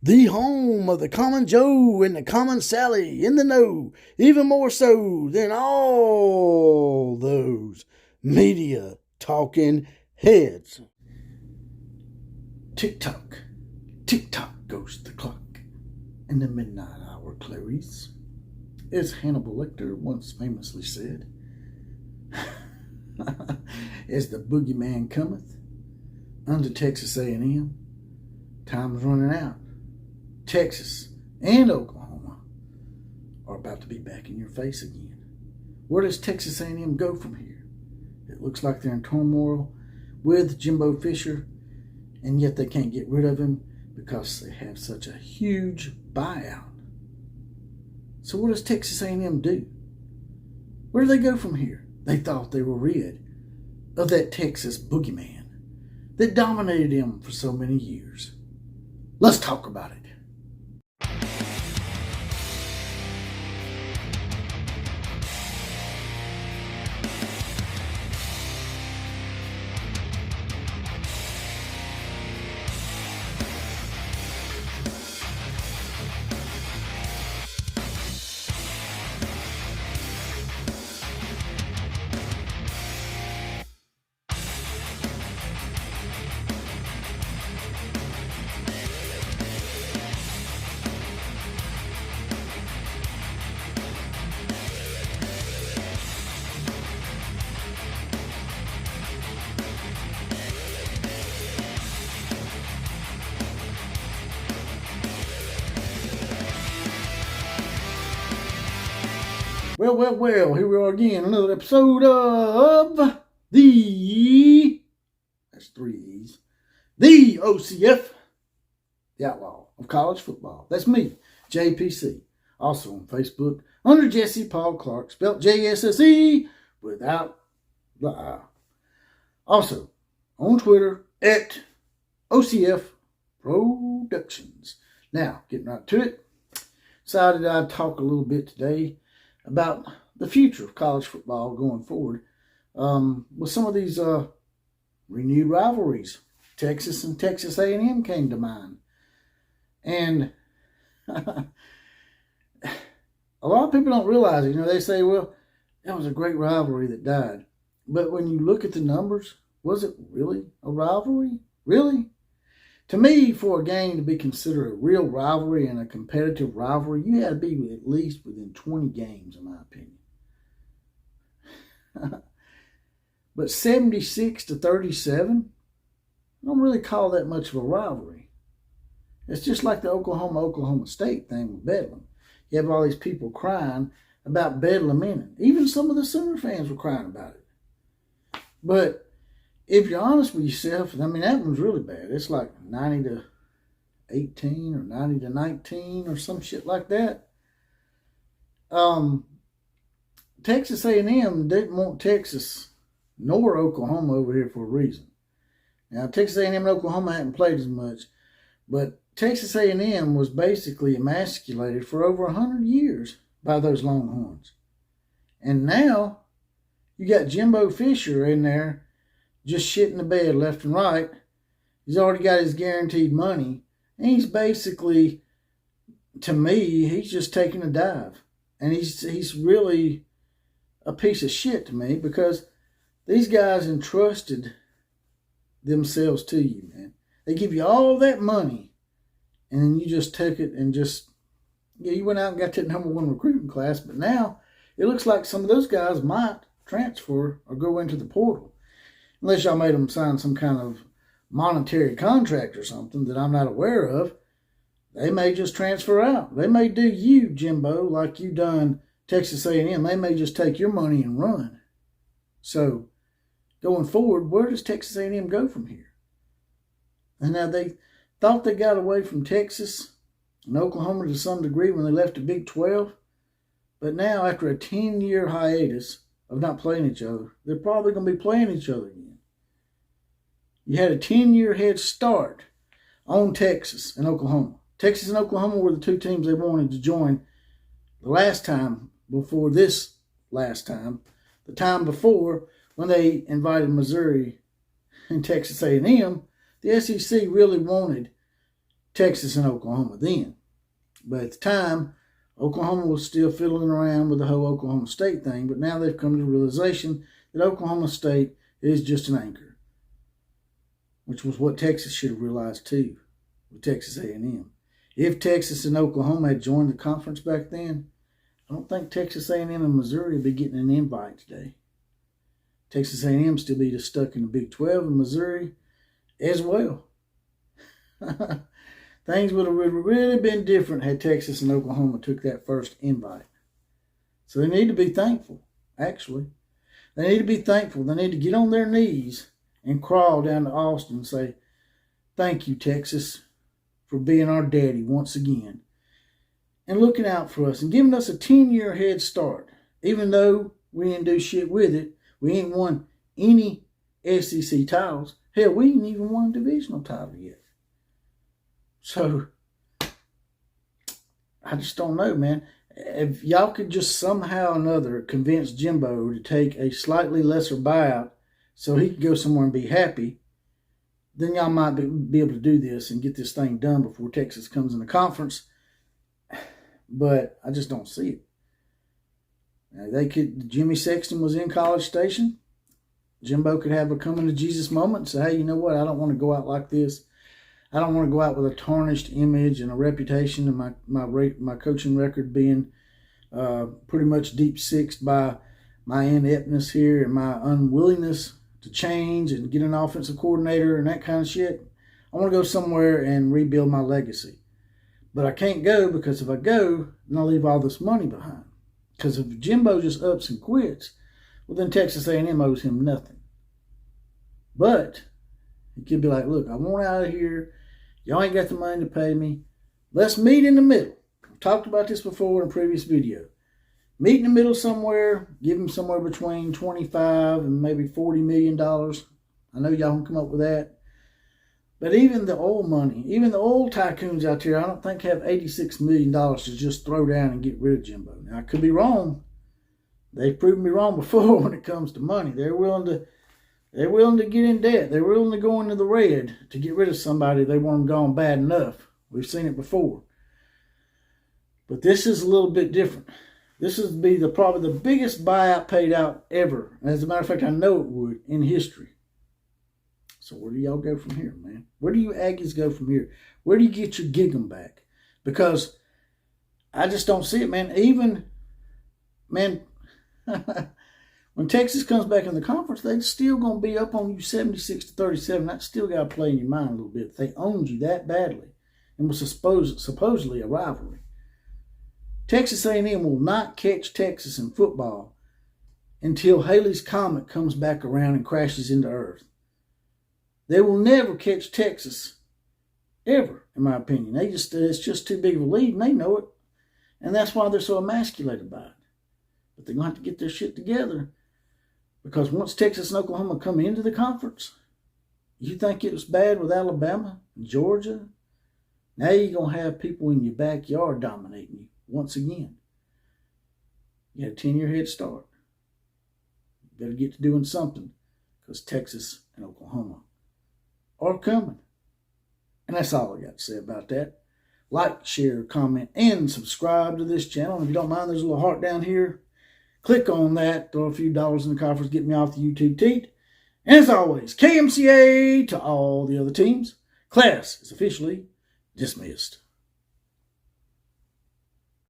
The home of the common Joe and the common Sally in the know, even more so than all those media talking heads. Tick-tock, tick-tock goes the clock in the midnight hour, Clarice. As Hannibal Lecter once famously said, as the boogeyman cometh unto Texas A&M, time's running out. Texas and Oklahoma are about to be back in your face again. Where does Texas A&M go from here? It looks like they're in turmoil with Jimbo Fisher, and yet they can't get rid of him because they have such a huge buyout. So what does Texas A&M do? Where do they go from here? They thought they were rid of that Texas boogeyman that dominated them for so many years. Let's talk about it. Well, here we are again, another episode of that's 3 E's, the OCF, the Outlaw of College Football. That's me, JPC. Also on Facebook, under Jesse Paul Clark, spelled JSSE without the I. Also on Twitter, at OCF Productions. Now, getting right to it, decided I'd talk a little bit today about the future of college football going forward, with some of these renewed rivalries. Texas and Texas A&M came to mind, and a lot of people don't realize it. They say, well, that was a great rivalry that died, but when you look at the numbers, was it really a rivalry? Really? To me, for a game to be considered a real rivalry and a competitive rivalry, you had to be at least within 20 games, in my opinion. But 76-37, I don't really call that much of a rivalry. It's just like the Oklahoma State thing with Bedlam. You have all these people crying about Bedlam in it. Even some of the Sooner fans were crying about it. But if you're honest with yourself, that one's really bad. It's like 90-18 or 90-19 or some shit like that. Texas A&M didn't want Texas nor Oklahoma over here for a reason. Now, Texas A&M and Oklahoma hadn't played as much, but Texas A&M was basically emasculated for over 100 years by those Longhorns. And now you got Jimbo Fisher in there just shitting the bed left and right. He's already got his guaranteed money. And he's basically, to me, he's just taking a dive. And he's really a piece of shit to me, because these guys entrusted themselves to you, man. They give you all that money, and then you just took it and you went out and got that #1 recruiting class. But now it looks like some of those guys might transfer or go into the portal. Unless y'all made them sign some kind of monetary contract or something that I'm not aware of, they may just transfer out. They may do you, Jimbo, like you done Texas A&M. They may just take your money and run. So, going forward, where does Texas A&M go from here? And now they thought they got away from Texas and Oklahoma to some degree when they left the Big 12. But now, after a 10-year hiatus of not playing each other, they're probably going to be playing each other again. You had a 10-year head start on Texas and Oklahoma. Texas and Oklahoma were the two teams they wanted to join the last time before this last time. The time before, when they invited Missouri and Texas A&M, the SEC really wanted Texas and Oklahoma then. But at the time, Oklahoma was still fiddling around with the whole Oklahoma State thing, but now they've come to the realization that Oklahoma State is just an anchor, which was what Texas should have realized too with Texas A&M. If Texas and Oklahoma had joined the conference back then, I don't think Texas A&M and Missouri would be getting an invite today. Texas A&M still be just stuck in the Big 12 and Missouri as well. Things would have really been different had Texas and Oklahoma took that first invite. So they need to be thankful, actually. They need to be thankful. They need to get on their knees and crawl down to Austin and say, thank you, Texas, for being our daddy once again and looking out for us and giving us a 10-year head start. Even though we didn't do shit with it, we ain't won any SEC titles. Hell, we ain't even won a divisional title yet. So, I just don't know, man. If y'all could just somehow or another convince Jimbo to take a slightly lesser buyout so he could go somewhere and be happy, then y'all might be able to do this and get this thing done before Texas comes in the conference. But I just don't see it. Now, Jimmy Sexton was in College Station. Jimbo could have a coming to Jesus moment and say, hey, you know what? I don't want to go out like this. I don't want to go out with a tarnished image and a reputation and my coaching record being pretty much deep sixed by my ineptness here and my unwillingness to change and get an offensive coordinator and that kind of shit. I want to go somewhere and rebuild my legacy. But I can't go because if I go, then I'll leave all this money behind. Because if Jimbo just ups and quits, well, then Texas A&M owes him nothing. But he could be like, look, I want out of here. Y'all ain't got the money to pay me. Let's meet in the middle. I've talked about this before in a previous video. Meet in the middle somewhere. Give him somewhere between $25 and maybe $40 million. I know y'all can come up with that. But even the oil money, even the oil tycoons out there, I don't think have $86 million to just throw down and get rid of Jimbo. Now, I could be wrong. They've proven me wrong before when it comes to money. They're willing to get in debt. They're willing to go into the red to get rid of somebody they want them gone bad enough. We've seen it before. But this is a little bit different. This would be probably the biggest buyout paid out ever. As a matter of fact, I know it would in history. So where do y'all go from here, man? Where do you Aggies go from here? Where do you get your gig 'em back? Because I just don't see it, man. Man, when Texas comes back in the conference, they're still going to be up on you 76-37. That's still got to play in your mind a little bit. They owned you that badly and was supposedly a rivalry. Texas A&M will not catch Texas in football until Halley's Comet comes back around and crashes into Earth. They will never catch Texas, ever, in my opinion. It's just too big of a lead, and they know it. And that's why they're so emasculated by it. But they're going to have to get their shit together. Because once Texas and Oklahoma come into the conference, you think it was bad with Alabama and Georgia? Now you're going to have people in your backyard dominating you once again. You had a 10-year head start. You better get to doing something because Texas and Oklahoma are coming. And that's all I got to say about that. Like, share, comment, and subscribe to this channel. And if you don't mind, there's a little heart down here. Click on that. Throw a few dollars in the coffers. Get me off the YouTube teat. And as always, KMCA to all the other teams. Class is officially dismissed.